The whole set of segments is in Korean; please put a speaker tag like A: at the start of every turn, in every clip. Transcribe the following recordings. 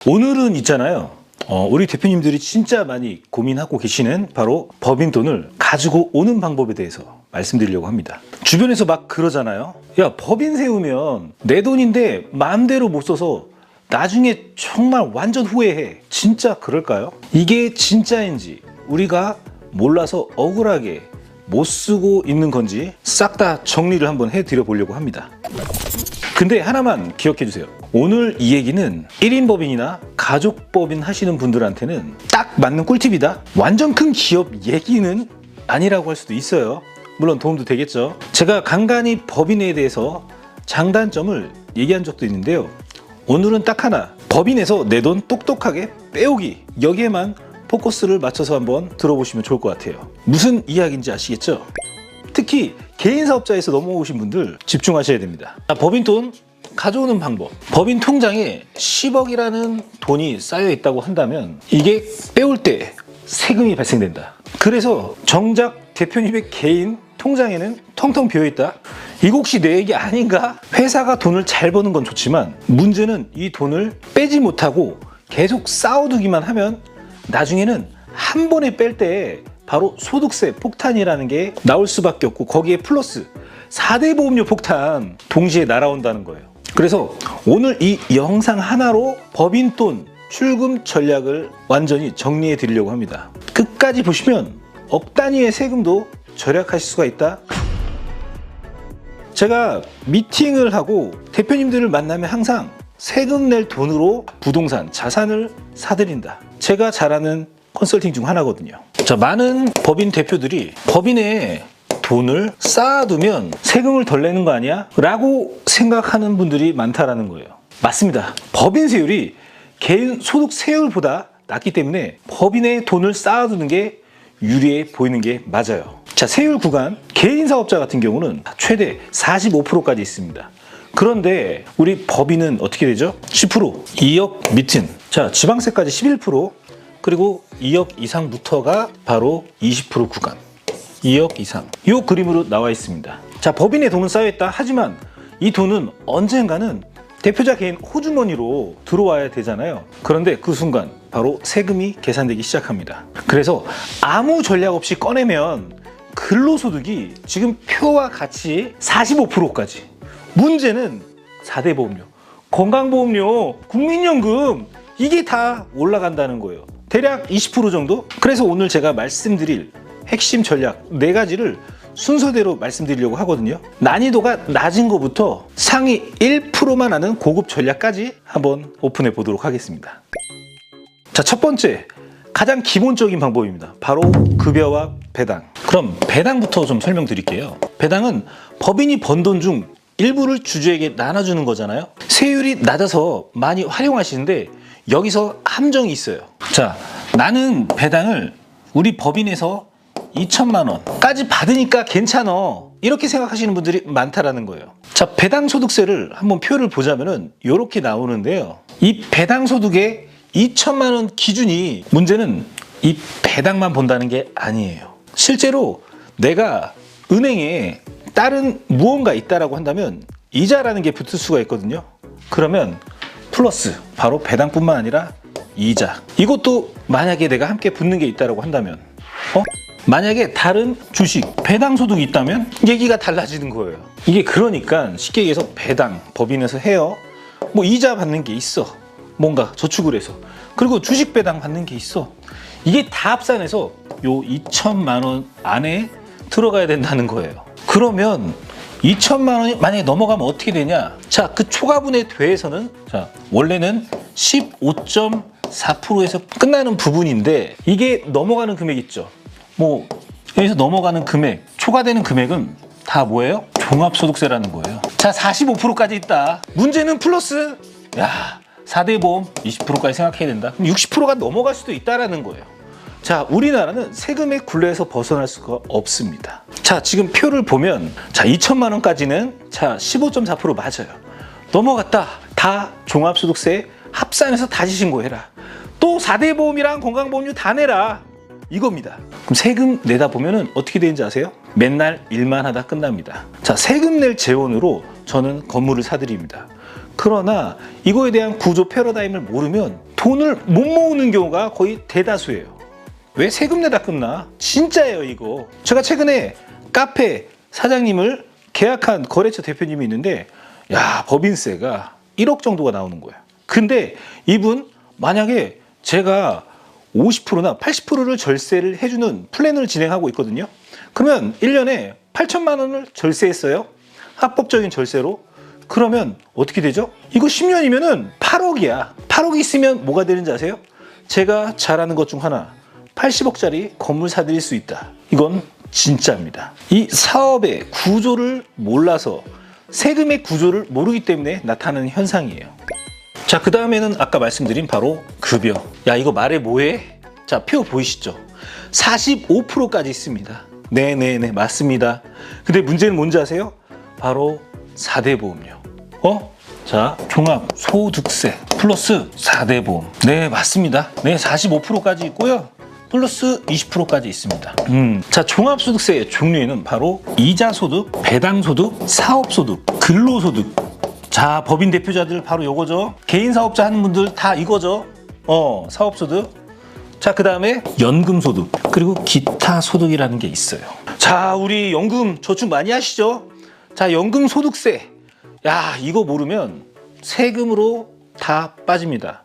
A: 오늘은 있잖아요. 우리 대표님들이 진짜 많이 고민하고 계시는 바로 법인돈을 가지고 오는 방법에 대해서 말씀드리려고 합니다. 주변에서 막 그러잖아요. 야, 법인 세우면 내 돈인데 마음대로 못 써서 나중에 정말 완전 후회해. 진짜 그럴까요? 이게 진짜인지 우리가 몰라서 억울하게 못 쓰고 있는 건지 싹 다 정리를 한번 해드려 보려고 합니다. 근데 하나만 기억해 주세요. 오늘 이 얘기는 1인 법인이나 가족 법인 하시는 분들한테는 딱 맞는 꿀팁이다. 완전 큰 기업 얘기는 아니라고 할 수도 있어요. 물론 도움도 되겠죠. 제가 간간히 법인에 대해서 장단점을 얘기한 적도 있는데요. 오늘은 딱 하나, 법인에서 내 돈 똑똑하게 빼오기, 여기에만 포커스를 맞춰서 한번 들어보시면 좋을 것 같아요. 무슨 이야기인지 아시겠죠? 특히 개인 사업자에서 넘어오신 분들 집중하셔야 됩니다. 법인 돈 가져오는 방법. 법인 통장에 10억이라는 돈이 쌓여 있다고 한다면 이게 빼올 때 세금이 발생된다. 그래서 정작 대표님의 개인 통장에는 텅텅 비어 있다. 이거 혹시 내 얘기 아닌가? 회사가 돈을 잘 버는 건 좋지만 문제는 이 돈을 빼지 못하고 계속 쌓아두기만 하면 나중에는 한 번에 뺄 때 바로 소득세 폭탄이라는 게 나올 수밖에 없고, 거기에 플러스 4대 보험료 폭탄 동시에 날아온다는 거예요. 그래서 오늘 이 영상 하나로 법인돈 출금 전략을 완전히 정리해 드리려고 합니다. 끝까지 보시면 억 단위의 세금도 절약하실 수가 있다. 제가 미팅을 하고 대표님들을 만나면 항상 세금 낼 돈으로 부동산, 자산을 사드린다. 제가 잘하는 컨설팅 중 하나거든요. 자, 많은 법인 대표들이 법인에 돈을 쌓아두면 세금을 덜 내는 거 아니야? 라고 생각하는 분들이 많다라는 거예요. 맞습니다. 법인 세율이 개인 소득 세율보다 낮기 때문에 법인에 돈을 쌓아두는 게 유리해 보이는 게 맞아요. 자, 세율 구간, 개인 사업자 같은 경우는 최대 45%까지 있습니다. 그런데 우리 법인은 어떻게 되죠? 10%, 2억 밑은, 자, 지방세까지 11%, 그리고 2억 이상부터가 바로 20% 구간. 2억 이상. 이 그림으로 나와 있습니다. 자, 법인에 돈은 쌓여있다. 하지만 이 돈은 언젠가는 대표자 개인 호주머니로 들어와야 되잖아요. 그런데 그 순간 바로 세금이 계산되기 시작합니다. 그래서 아무 전략 없이 꺼내면 근로소득이 지금 표와 같이 45%까지. 문제는 4대 보험료, 건강보험료, 국민연금, 이게 다 올라간다는 거예요. 대략 20% 정도? 그래서 오늘 제가 말씀드릴 핵심 전략 4가지를 순서대로 말씀드리려고 하거든요. 난이도가 낮은 것부터 상위 1%만 하는 고급 전략까지 한번 오픈해 보도록 하겠습니다. 자, 첫 번째, 가장 기본적인 방법입니다. 바로 급여와 배당. 그럼 배당부터 좀 설명드릴게요. 배당은 법인이 번 돈 중 일부를 주주에게 나눠주는 거잖아요. 세율이 낮아서 많이 활용하시는데 여기서 함정이 있어요. 자, 나는 배당을 우리 법인에서 2천만 원까지 받으니까 괜찮아, 이렇게 생각하시는 분들이 많다라는 거예요. 자, 배당 소득세를 한번 표를 보자면은 이렇게 나오는데요. 이 배당 소득의 2천만 원 기준이, 문제는 이 배당만 본다는 게 아니에요. 실제로 내가 은행에 다른 무언가 있다라고 한다면 이자라는 게 붙을 수가 있거든요. 그러면 플러스 바로 배당뿐만 아니라 이자, 이것도 만약에 내가 함께 붙는 게 있다라고 한다면, 만약에 다른 주식, 배당 소득이 있다면 얘기가 달라지는 거예요. 이게 그러니까 쉽게 얘기해서 배당 법인에서 해요. 뭐 이자 받는 게 있어, 뭔가 저축을 해서, 그리고 주식 배당 받는 게 있어. 이게 다 합산해서 요 2천만 원 안에 들어가야 된다는 거예요. 그러면 2천만 원이 만약에 넘어가면 어떻게 되냐? 자, 그 초과분에 대해서는, 자, 원래는 15.4%에서 끝나는 부분인데 이게 넘어가는 금액 있죠. 뭐 여기서 넘어가는 금액, 초과되는 금액은 다 뭐예요? 종합소득세라는 거예요. 자, 45%까지 있다. 문제는 플러스, 야, 4대 보험 20%까지 생각해야 된다. 그럼 60%가 넘어갈 수도 있다라는 거예요. 자, 우리나라는 세금의 굴레에서 벗어날 수가 없습니다. 자, 지금 표를 보면, 자, 2천만 원까지는 자 15.4% 맞아요. 넘어갔다. 다 종합소득세 합산해서 다시 신고해라. 또 4대 보험이랑 건강보험료 다 내라. 이겁니다. 그럼 세금 내다 보면은 어떻게 되는지 아세요? 맨날 일만 하다 끝납니다. 자, 세금 낼 재원으로 저는 건물을 사드립니다. 그러나 이거에 대한 구조 패러다임을 모르면 돈을 못 모으는 경우가 거의 대다수예요. 왜 세금 내다 끝나? 진짜예요 이거. 제가 최근에 카페 사장님을 계약한 거래처 대표님이 있는데 야, 법인세가 1억 정도가 나오는 거야. 근데 이분 만약에 제가 50%나 80%를 절세를 해주는 플랜을 진행하고 있거든요. 그러면 1년에 8천만 원을 절세했어요. 합법적인 절세로. 그러면 어떻게 되죠? 이거 10년이면은 8억이야. 8억이 있으면 뭐가 되는지 아세요? 제가 잘하는 것 중 하나, 80억짜리 건물 사드릴 수 있다. 이건 진짜입니다. 이 사업의 구조를 몰라서 세금의 구조를 모르기 때문에 나타나는 현상이에요. 자, 그 다음에는 아까 말씀드린 바로 급여. 야, 이거 말해 뭐해? 자, 표 보이시죠? 45%까지 있습니다. 네네네, 맞습니다. 근데 문제는 뭔지 아세요? 바로 4대 보험료. 자, 종합소득세 플러스 4대 보험. 네, 맞습니다. 네, 45%까지 있고요. 플러스 20%까지 있습니다. 자, 종합소득세의 종류에는 바로 이자소득, 배당소득, 사업소득, 근로소득. 자, 법인 대표자들 바로 요거죠. 개인 사업자 하는 분들 다 이거죠. 사업소득. 자, 그 다음에 연금소득, 그리고 기타 소득이라는 게 있어요. 자, 우리 연금 저축 많이 하시죠? 자, 연금소득세. 야, 이거 모르면 세금으로 다 빠집니다.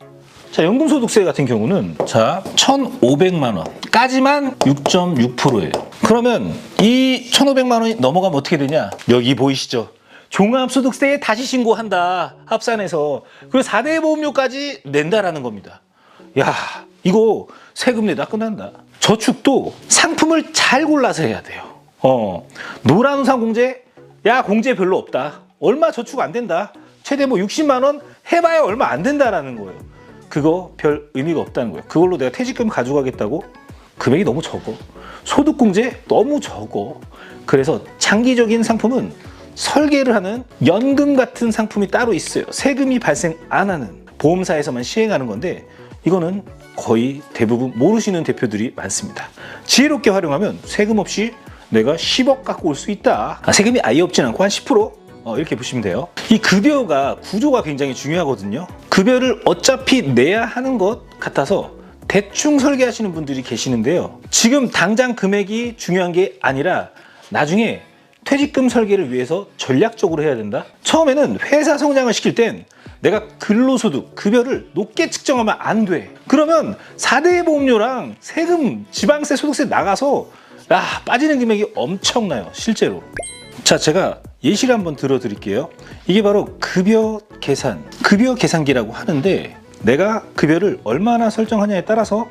A: 자, 연금소득세 같은 경우는 자, 1,500만 원까지만 6.6%예요. 그러면 이 1,500만 원이 넘어가면 어떻게 되냐? 여기 보이시죠? 종합소득세에 다시 신고한다. 합산해서. 그리고 4대 보험료까지 낸다라는 겁니다. 야, 이거 세금 내다 끝난다. 저축도 상품을 잘 골라서 해야 돼요. 노란우산 공제? 야, 공제 별로 없다. 얼마 저축 안 된다. 최대 뭐 60만 원 해봐야 얼마 안 된다라는 거예요. 그거 별 의미가 없다는 거예요. 그걸로 내가 퇴직금 가져가겠다고? 금액이 너무 적어. 소득공제 너무 적어. 그래서 장기적인 상품은 설계를 하는 연금 같은 상품이 따로 있어요. 세금이 발생 안 하는 보험사에서만 시행하는 건데 이거는 거의 대부분 모르시는 대표들이 많습니다. 지혜롭게 활용하면 세금 없이 내가 10억 갖고 올 수 있다. 세금이 아예 없진 않고 한 10%? 이렇게 보시면 돼요. 이 급여가 구조가 굉장히 중요하거든요. 급여를 어차피 내야 하는 것 같아서 대충 설계하시는 분들이 계시는데요. 지금 당장 금액이 중요한 게 아니라 나중에 퇴직금 설계를 위해서 전략적으로 해야 된다. 처음에는 회사 성장을 시킬 땐 내가 근로소득, 급여를 높게 측정하면 안 돼. 그러면 4대 보험료랑 세금, 지방세, 소득세 나가서 빠지는 금액이 엄청나요. 실제로. 자, 제가 예시를 한번 들어드릴게요. 이게 바로 급여 계산기라고 하는데 내가 급여를 얼마나 설정하냐에 따라서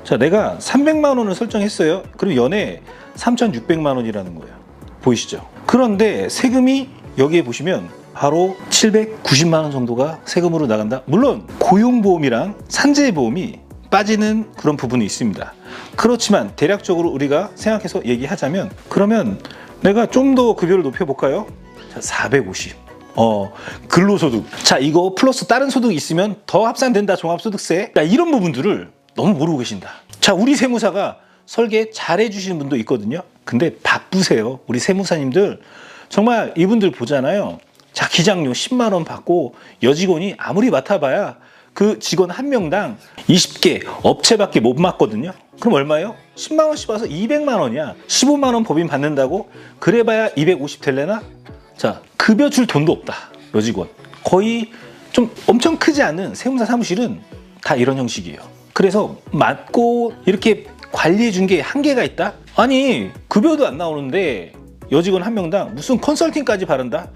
A: 자, 내가 300만 원을 설정했어요. 그럼 연에 3,600만 원이라는 거예요. 보이시죠? 그런데 세금이 여기에 보시면 바로 790만 원 정도가 세금으로 나간다. 물론 고용보험이랑 산재보험이 빠지는 그런 부분이 있습니다. 그렇지만 대략적으로 우리가 생각해서 얘기하자면 그러면 내가 좀 더 급여를 높여볼까요? 자, 450. 근로소득. 자, 이거 플러스 다른 소득이 있으면 더 합산된다. 종합소득세. 자, 이런 부분들을 너무 모르고 계신다. 자, 우리 세무사가 설계 잘 해주시는 분도 있거든요. 근데 바쁘세요. 우리 세무사님들. 정말 이분들 보잖아요. 자, 기장료 10만 원 받고 여직원이 아무리 맡아봐야 그 직원 한 명당 20개 업체밖에 못 맡거든요. 그럼 얼마예요? 10만 원씩 와서 200만 원이야. 15만 원 법인 받는다고? 그래봐야 250 될래나? 자, 급여 줄 돈도 없다. 여직원. 거의 좀 엄청 크지 않은 세무사 사무실은 다 이런 형식이에요. 그래서 맡고 이렇게 관리해 준 게 한계가 있다? 아니, 급여도 안 나오는데 여직원 한 명당 무슨 컨설팅까지 바른다?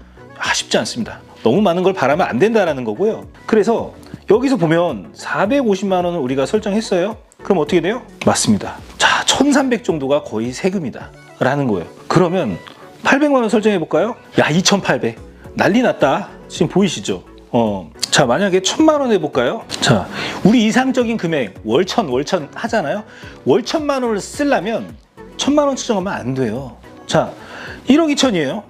A: 쉽지 않습니다. 너무 많은 걸 바라면 안 된다라는 거고요. 그래서 여기서 보면 450만 원을 우리가 설정했어요. 그럼 어떻게 돼요? 맞습니다. 자, 1,300 정도가 거의 세금이다 라는 거예요. 그러면 800만 원 설정해 볼까요? 야, 2,800. 난리 났다. 지금 보이시죠? 자, 만약에 1,000만 원 해볼까요? 자, 우리 이상적인 금액 월천 하잖아요. 월 1,000만 원을 쓰려면 1,000만 원 측정하면 안 돼요. 자, 1억 2천이에요.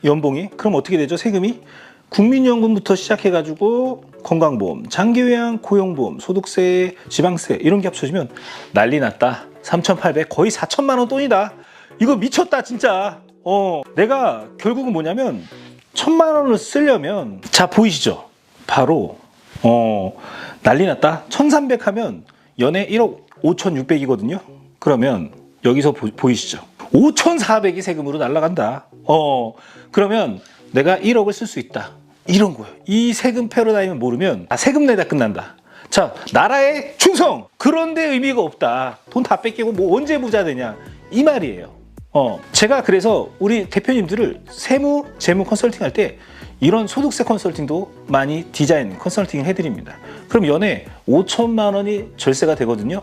A: 연봉이. 그럼 어떻게 되죠? 세금이 국민연금부터 시작해가지고 건강보험, 장기요양, 고용보험, 소득세, 지방세 이런 게 합쳐지면 난리 났다. 3,800 거의 4천만 원 돈이다. 이거 미쳤다 진짜. 내가 결국은 뭐냐면 1,000만 원을 쓰려면 자, 보이시죠? 바로 난리 났다. 1300 하면 연에 1억 5600이거든요. 그러면 여기서 보이시죠? 5400이 세금으로 날아간다. 그러면 내가 1억을 쓸 수 있다. 이런 거예요. 이 세금 패러다임을 모르면 세금 내다 끝난다. 자, 나라의 충성! 그런데 의미가 없다. 돈 다 뺏기고 뭐 언제 부자 되냐. 이 말이에요. 제가 그래서 우리 대표님들을 세무, 재무 컨설팅 할 때 이런 소득세 컨설팅도 많이 디자인 컨설팅을 해드립니다. 그럼 연에 5천만 원이 절세가 되거든요.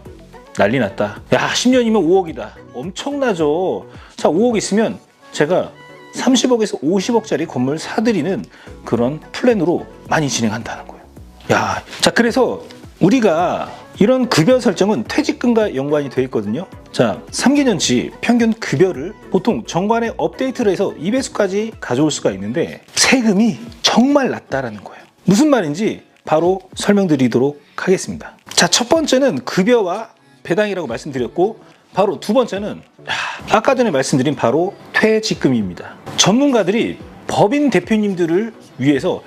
A: 난리 났다. 야, 10년이면 5억이다. 엄청나죠. 자, 5억 있으면 제가 30억에서 50억짜리 건물 사드리는 그런 플랜으로 많이 진행한다는 거예요. 야, 자, 그래서 우리가 이런 급여 설정은 퇴직금과 연관이 되어 있거든요. 자, 3개년치 평균 급여를 보통 정관에 업데이트를 해서 2배수까지 가져올 수가 있는데 세금이 정말 낮다라는 거예요. 무슨 말인지 바로 설명드리도록 하겠습니다. 자, 첫 번째는 급여와 배당이라고 말씀드렸고, 바로 두 번째는 아까 전에 말씀드린 바로 퇴직금입니다. 전문가들이 법인 대표님들을 위해서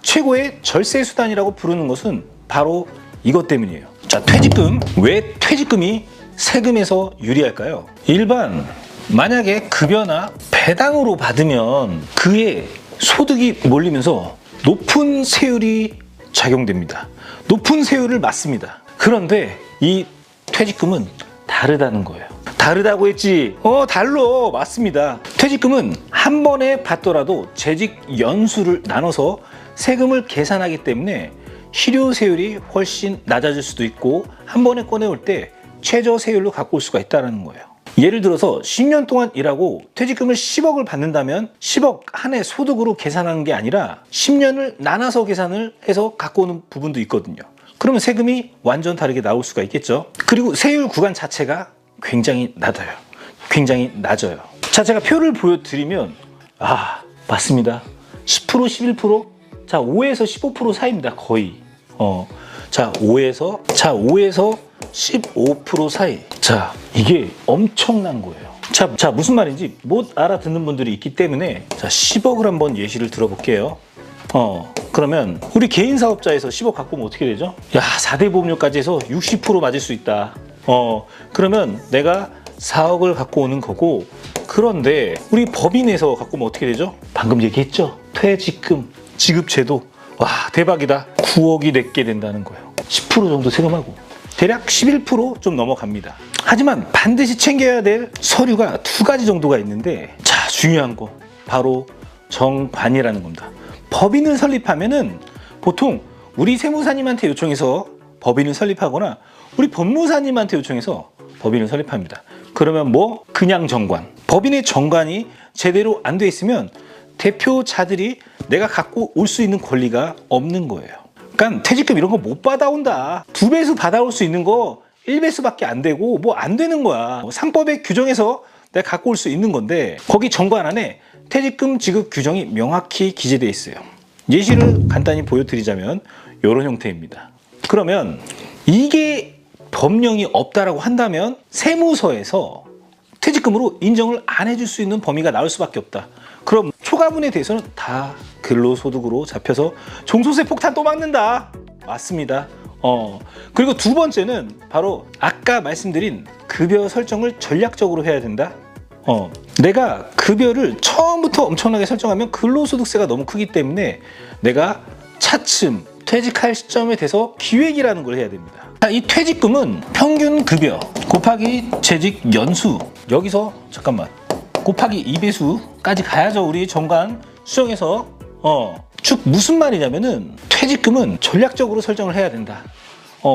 A: 최고의 절세 수단이라고 부르는 것은 바로 이것 때문이에요. 자, 퇴직금. 왜 퇴직금이 세금에서 유리할까요? 일반 만약에 급여나 배당으로 받으면 그의 소득이 몰리면서 높은 세율이 작용됩니다. 높은 세율을 맞습니다. 그런데 이 퇴직금은 다르다는 거예요. 다르다고 했지? 달러. 맞습니다. 퇴직금은 한 번에 받더라도 재직 연수를 나눠서 세금을 계산하기 때문에 실효세율이 훨씬 낮아질 수도 있고 한 번에 꺼내올 때 최저 세율로 갖고 올 수가 있다는 거예요. 예를 들어서 10년 동안 일하고 퇴직금을 10억을 받는다면 10억 한 해 소득으로 계산하는 게 아니라 10년을 나눠서 계산을 해서 갖고 오는 부분도 있거든요. 그러면 세금이 완전 다르게 나올 수가 있겠죠. 그리고 세율 구간 자체가 굉장히 낮아요. 굉장히 낮아요. 자, 제가 표를 보여드리면 맞습니다. 10%, 11%? 자, 5에서 15% 사이입니다. 거의. 자, 5에서 15% 사이. 자, 이게 엄청난 거예요. 자, 무슨 말인지 못 알아듣는 분들이 있기 때문에 자, 10억을 한번 예시를 들어볼게요. 그러면 우리 개인 사업자에서 10억 갖고 오면 어떻게 되죠? 야, 4대 보험료까지 해서 60% 맞을 수 있다. 그러면 내가 4억을 갖고 오는 거고, 그런데 우리 법인에서 갖고 오면 어떻게 되죠? 방금 얘기했죠? 퇴직금 지급제도. 와, 대박이다. 9억이 내게 된다는 거예요. 10% 정도 세금하고 대략 11% 좀 넘어갑니다. 하지만 반드시 챙겨야 될 서류가 두 가지 정도가 있는데, 자, 중요한 거 바로 정관이라는 겁니다. 법인을 설립하면은 보통 우리 세무사님한테 요청해서 법인을 설립하거나 우리 법무사님한테 요청해서 법인을 설립합니다. 그러면 뭐 그냥 정관, 법인의 정관이 제대로 안 돼 있으면 대표자들이 내가 갖고 올 수 있는 권리가 없는 거예요. 그러니까 퇴직금 이런 거 못 받아온다. 2배수 받아올 수 있는 거 1배수밖에 안 되고 뭐 안 되는 거야. 상법에 규정해서 내가 갖고 올 수 있는 건데 거기 정관 안에 퇴직금 지급 규정이 명확히 기재되어 있어요. 예시를 간단히 보여드리자면 이런 형태입니다. 그러면 이게 법령이 없다라고 한다면 세무서에서 퇴직금으로 인정을 안 해줄 수 있는 범위가 나올 수밖에 없다. 그럼 초과분에 대해서는 다 근로소득으로 잡혀서 종소세 폭탄 또 막는다. 맞습니다. 그리고 두 번째는 바로 아까 말씀드린 급여 설정을 전략적으로 해야 된다. 내가 급여를 처음부터 엄청나게 설정하면 근로소득세가 너무 크기 때문에 내가 차츰 퇴직할 시점에 돼서 기획이라는 걸 해야 됩니다. 이 퇴직금은 평균 급여 곱하기 재직 연수, 여기서 잠깐만 곱하기 2배수까지 가야죠. 우리 정관 수정해서. 즉 무슨 말이냐면은 퇴직금은 전략적으로 설정을 해야 된다.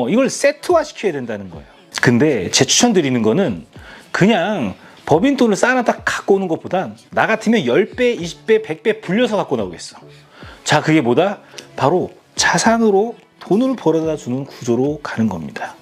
A: 이걸 세트화 시켜야 된다는 거예요. 근데 제 추천드리는 거는 그냥 법인 돈을 쌓아놨다 갖고 오는 것보다 나 같으면 10배, 20배, 100배 불려서 갖고 나오겠어. 자, 그게 뭐다? 바로 자산으로 돈을 벌어다 주는 구조로 가는 겁니다.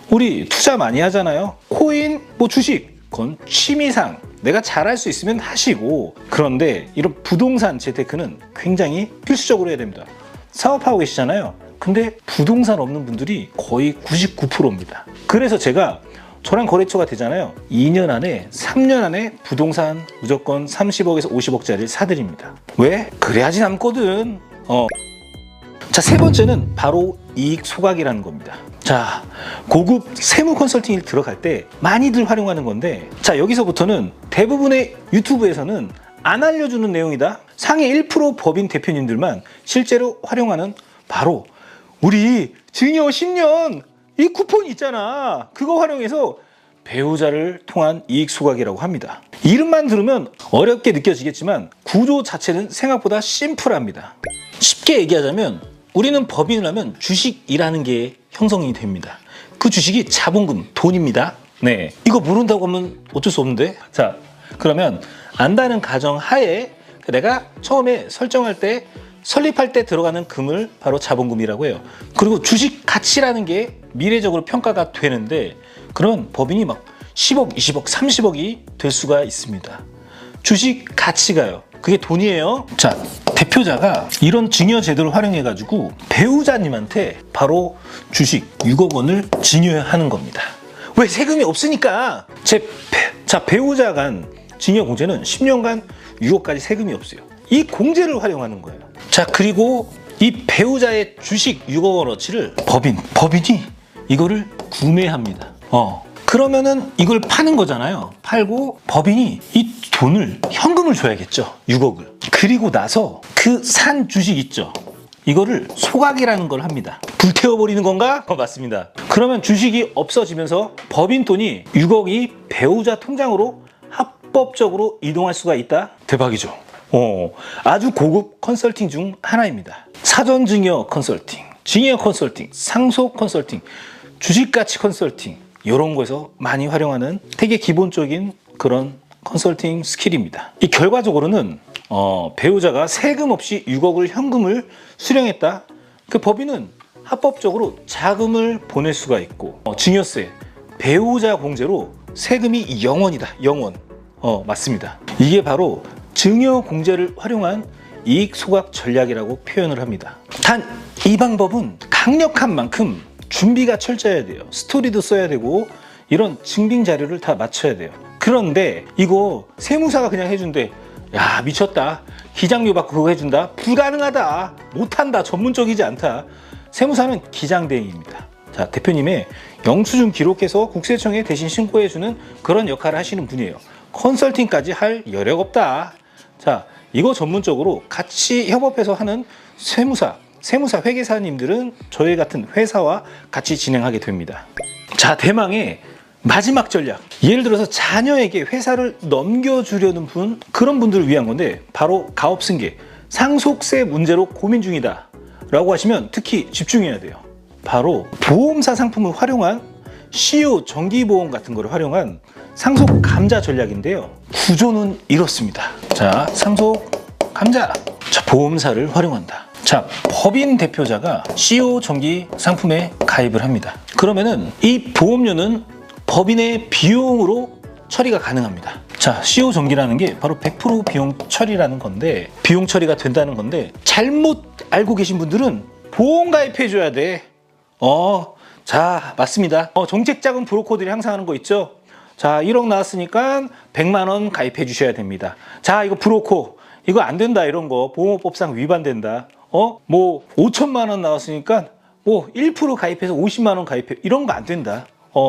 A: 우리 투자 많이 하잖아요. 코인, 뭐 주식, 그건 취미상 내가 잘할 수 있으면 하시고, 그런데 이런 부동산 재테크는 굉장히 필수적으로 해야 됩니다. 사업하고 계시잖아요. 근데 부동산 없는 분들이 거의 99%입니다. 그래서 제가 저랑 거래처가 되잖아요. 2년 안에 3년 안에 부동산 무조건 30억에서 50억짜리를 사드립니다. 왜? 그래야지 남거든. 자, 세 번째는 바로 이익 소각이라는 겁니다. 자, 고급 세무 컨설팅을 들어갈 때 많이들 활용하는 건데, 자, 여기서부터는 대부분의 유튜브에서는 안 알려주는 내용이다. 상위 1% 법인 대표님들만 실제로 활용하는 바로 우리 증여 10년 이 쿠폰 있잖아. 그거 활용해서 배우자를 통한 이익 소각이라고 합니다. 이름만 들으면 어렵게 느껴지겠지만 구조 자체는 생각보다 심플합니다. 쉽게 얘기하자면 우리는 법인을 하면 주식이라는 게 형성이 됩니다. 그 주식이 자본금, 돈입니다. 네, 이거 모른다고 하면 어쩔 수 없는데. 자, 그러면 안다는 가정 하에 내가 처음에 설정할 때 설립할 때 들어가는 금을 바로 자본금이라고 해요. 그리고 주식 가치라는 게 미래적으로 평가가 되는데, 그러면 법인이 막 10억, 20억, 30억이 될 수가 있습니다. 주식 가치가요. 그게 돈이에요. 자, 대표자가 이런 증여 제도를 활용해 가지고 배우자님한테 바로 주식 6억 원을 증여하는 겁니다. 왜? 세금이 없으니까. 자, 배우자 간 증여 공제는 10년간 6억까지 세금이 없어요. 이 공제를 활용하는 거예요. 자, 그리고 이 배우자의 주식 6억 원어치를 법인이 이거를 구매합니다. 그러면은 이걸 파는 거잖아요. 팔고 법인이 이 돈을 현금을 줘야겠죠. 6억을. 그리고 나서 그 산 주식 있죠. 이거를 소각이라는 걸 합니다. 불태워버리는 건가? 맞습니다. 그러면 주식이 없어지면서 법인 돈이 6억이 배우자 통장으로 합법적으로 이동할 수가 있다? 대박이죠. 아주 고급 컨설팅 중 하나입니다. 사전 증여 컨설팅, 증여 컨설팅, 상속 컨설팅, 주식가치 컨설팅, 이런 거에서 많이 활용하는 되게 기본적인 그런 컨설팅 스킬입니다. 이 결과적으로는 배우자가 세금 없이 6억을 현금을 수령했다. 그 법인은 합법적으로 자금을 보낼 수가 있고, 증여세, 배우자 공제로 세금이 0원이다. 0원. 맞습니다. 이게 바로 증여 공제를 활용한 이익 소각 전략이라고 표현을 합니다. 단 이 방법은 강력한 만큼 준비가 철저해야 돼요. 스토리도 써야 되고 이런 증빙 자료를 다 맞춰야 돼요. 그런데 이거 세무사가 그냥 해준대. 야, 미쳤다. 기장료 받고 그거 해준다. 불가능하다. 못한다. 전문적이지 않다. 세무사는 기장대행입니다. 자, 대표님의 영수증 기록해서 국세청에 대신 신고해주는 그런 역할을 하시는 분이에요. 컨설팅까지 할 여력 없다. 자, 이거 전문적으로 같이 협업해서 하는 세무사 회계사님들은 저희 같은 회사와 같이 진행하게 됩니다. 자, 대망의 마지막 전략. 예를 들어서 자녀에게 회사를 넘겨주려는 그런 분들을 위한 건데, 바로 가업승계, 상속세 문제로 고민 중이다 라고 하시면 특히 집중해야 돼요. 바로 보험사 상품을 활용한 CEO 정기보험 같은 거를 활용한 상속 감자 전략인데요. 구조는 이렇습니다. 자, 상속 감자. 자, 보험사를 활용한다. 자, 법인 대표자가 CEO 정기 상품에 가입을 합니다. 그러면은 이 보험료는 법인의 비용으로 처리가 가능합니다. 자, CEO 정기라는 게 바로 100% 비용 처리라는 건데, 비용 처리가 된다는 건데, 잘못 알고 계신 분들은 보험 가입해 줘야 돼. 자, 맞습니다. 정책자금 브로커들이 항상 하는 거 있죠. 자, 1억 나왔으니까 100만 원 가입해 주셔야 됩니다. 자, 이거 브로커 이거 안 된다. 이런 거 보험업법상 위반된다. 뭐 5천만 원 나왔으니까 뭐 1% 가입해서 50만 원 가입해. 이런 거 안 된다.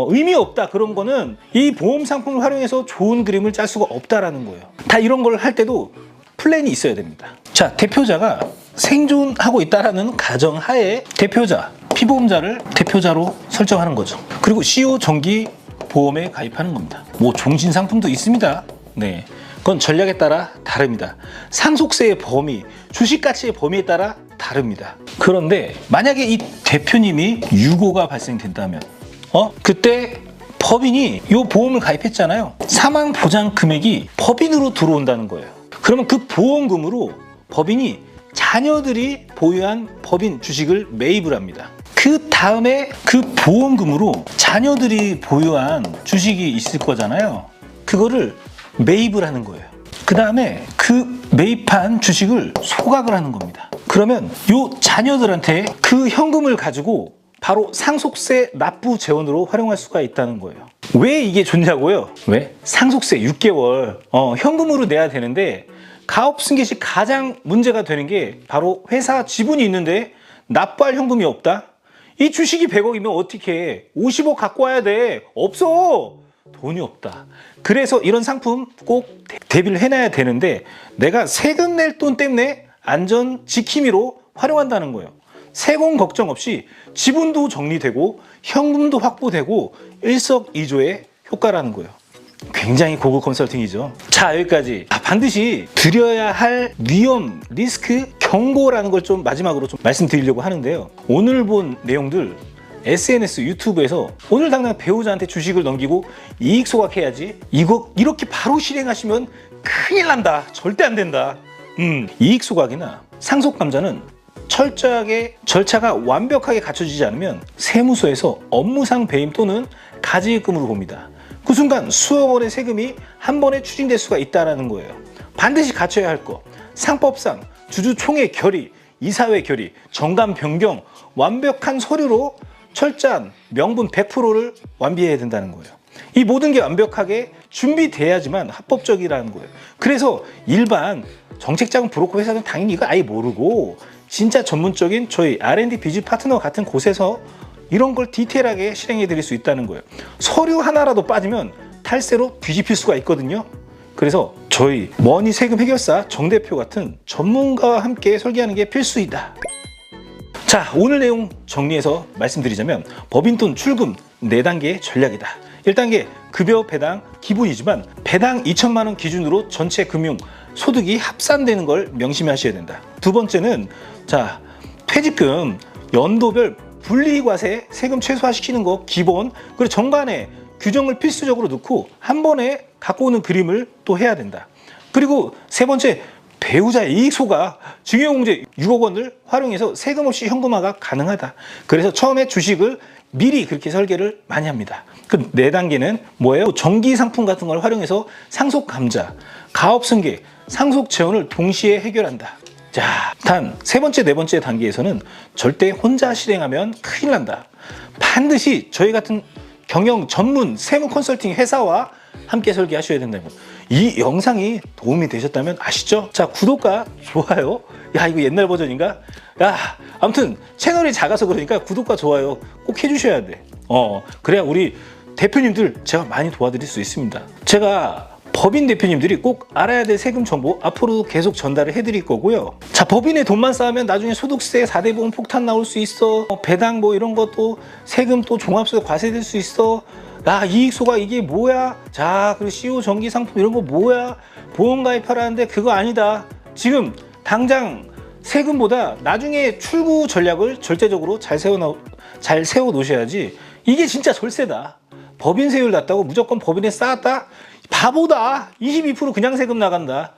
A: 의미 없다. 그런 거는 이 보험 상품을 활용해서 좋은 그림을 짤 수가 없다라는 거예요. 다 이런 걸 할 때도 플랜이 있어야 됩니다. 자, 대표자가 생존하고 있다라는 가정하에 대표자, 피보험자를 대표자로 설정하는 거죠. 그리고 CEO 정기 보험에 가입하는 겁니다. 뭐 종신 상품도 있습니다. 네, 그건 전략에 따라 다릅니다. 상속세의 범위, 주식 가치의 범위에 따라 다릅니다. 그런데 만약에 이 대표님이 유고가 발생된다면, 그때 법인이 이 보험을 가입했잖아요. 사망 보장 금액이 법인으로 들어온다는 거예요. 그러면 그 보험금으로 법인이 자녀들이 보유한 법인 주식을 매입을 합니다. 그 다음에 그 보험금으로 자녀들이 보유한 주식이 있을 거잖아요. 그거를 매입을 하는 거예요. 그 다음에 그 매입한 주식을 소각을 하는 겁니다. 그러면 요 자녀들한테 그 현금을 가지고 바로 상속세 납부 재원으로 활용할 수가 있다는 거예요. 왜 이게 좋냐고요? 왜? 상속세 6개월 현금으로 내야 되는데, 가업승계 시 가장 문제가 되는 게 바로 회사 지분이 있는데 납부할 현금이 없다? 이 주식이 100억이면 어떻게 해? 50억 갖고 와야 돼. 없어. 돈이 없다. 그래서 이런 상품 꼭 대비를 해놔야 되는데 내가 세금 낼 돈 때문에 안전 지킴이로 활용한다는 거예요. 세금 걱정 없이 지분도 정리되고 현금도 확보되고 일석이조의 효과라는 거예요. 굉장히 고급 컨설팅이죠. 자, 여기까지 반드시 드려야 할 위험, 리스크, 경고라는 걸 좀 마지막으로 좀 말씀드리려고 하는데요. 오늘 본 내용들 SNS, 유튜브에서 오늘 당장 배우자한테 주식을 넘기고 이익 소각해야지, 이거 이렇게 바로 실행하시면 큰일 난다, 절대 안 된다. 이익 소각이나 상속 감자는 철저하게 절차가 완벽하게 갖춰지지 않으면 세무서에서 업무상 배임 또는 가지입금으로 봅니다. 그 순간 수억 원의 세금이 한 번에 추징될 수가 있다는 거예요. 반드시 갖춰야 할 거, 상법상 주주총회 결의, 이사회 결의, 정관 변경, 완벽한 서류로 철저한 명분 100%를 완비해야 된다는 거예요. 이 모든 게 완벽하게 준비돼야지만 합법적이라는 거예요. 그래서 일반 정책자금 브로커 회사는 당연히 이거 아예 모르고 진짜 전문적인 저희 R&D 비즈 파트너 같은 곳에서 이런 걸 디테일하게 실행해 드릴 수 있다는 거예요. 서류 하나라도 빠지면 탈세로 뒤집힐 수가 있거든요. 그래서 저희 머니 세금 해결사 정 대표 같은 전문가와 함께 설계하는 게 필수이다. 자, 오늘 내용 정리해서 말씀드리자면 법인돈 출금 4단계의 전략이다. 1단계 급여 배당 기본이지만 배당 2천만 원 기준으로 전체 금융 소득이 합산되는 걸 명심하셔야 된다. 두 번째는 자, 퇴직금 연도별 분리과세 세금 최소화시키는 거 기본, 그리고 정관에 규정을 필수적으로 넣고 한 번에 갖고 오는 그림을 또 해야 된다. 그리고 세 번째, 배우자의 이익 소각, 증여공제 6억 원을 활용해서 세금 없이 현금화가 가능하다. 그래서 처음에 주식을 미리 그렇게 설계를 많이 합니다. 그 4단계는 뭐예요? 정기 상품 같은 걸 활용해서 상속 감자, 가업 승계, 상속 재원을 동시에 해결한다. 자, 단 세 번째, 네 번째 단계에서는 절대 혼자 실행하면 큰일 난다. 반드시 저희 같은 경영 전문 세무 컨설팅 회사와 함께 설계하셔야 된다는 거예요. 이 영상이 도움이 되셨다면 아시죠? 자, 구독과 좋아요. 야, 이거 옛날 버전인가? 야, 아무튼 채널이 작아서 그러니까 구독과 좋아요 꼭 해주셔야 돼. 그래야 우리 대표님들 제가 많이 도와드릴 수 있습니다. 제가 법인 대표님들이 꼭 알아야 될 세금 정보 앞으로 계속 전달을 해드릴 거고요. 자, 법인에 돈만 쌓으면 나중에 소득세 4대 보험 폭탄 나올 수 있어. 배당 뭐 이런 것도 세금 또 종합소득 과세될 수 있어. 야, 이익 소각 이게 뭐야? 자, 그리고 CO 정기 상품 이런 거 뭐야? 보험 가입하라는데 그거 아니다. 지금 당장 세금보다 나중에 출구 전략을 절대적으로 잘 세워 놓으셔야지. 이게 진짜 절세다. 법인 세율 낮다고 무조건 법인에 쌓았다? 바보다. 22% 그냥 세금 나간다.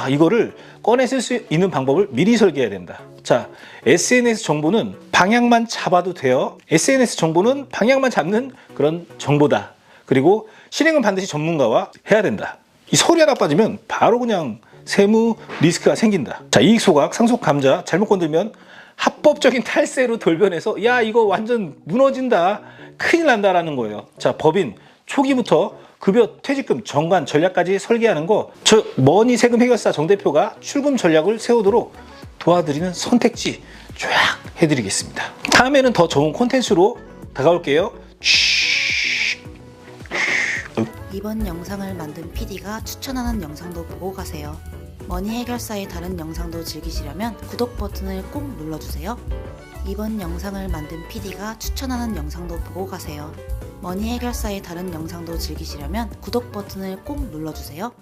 A: 이거를 꺼내 쓸 수 있는 방법을 미리 설계해야 된다. 자, SNS 정보는 방향만 잡아도 돼요. SNS 정보는 방향만 잡는 그런 정보다. 그리고 실행은 반드시 전문가와 해야 된다. 이 서류 하나 빠지면 바로 그냥 세무 리스크가 생긴다. 자, 이익 소각, 상속 감자 잘못 건들면 합법적인 탈세로 돌변해서 야, 이거 완전 무너진다, 큰일 난다라는 거예요. 자, 법인 초기부터 급여, 퇴직금, 정관 전략까지 설계하는 거 저 머니 세금 해결사 정 대표가 출금 전략을 세우도록 도와드리는 선택지 쫙 해드리겠습니다. 다음에는 더 좋은 콘텐츠로 다가올게요.
B: 이번 영상을 만든 PD가 추천하는 영상도 보고 가세요. 머니 해결사의 다른 영상도 즐기시려면 구독 버튼을 꼭 눌러주세요. 이번 영상을 만든 PD가 추천하는 영상도 보고 가세요. 머니 해결사의 다른 영상도 즐기시려면 구독 버튼을 꼭 눌러주세요.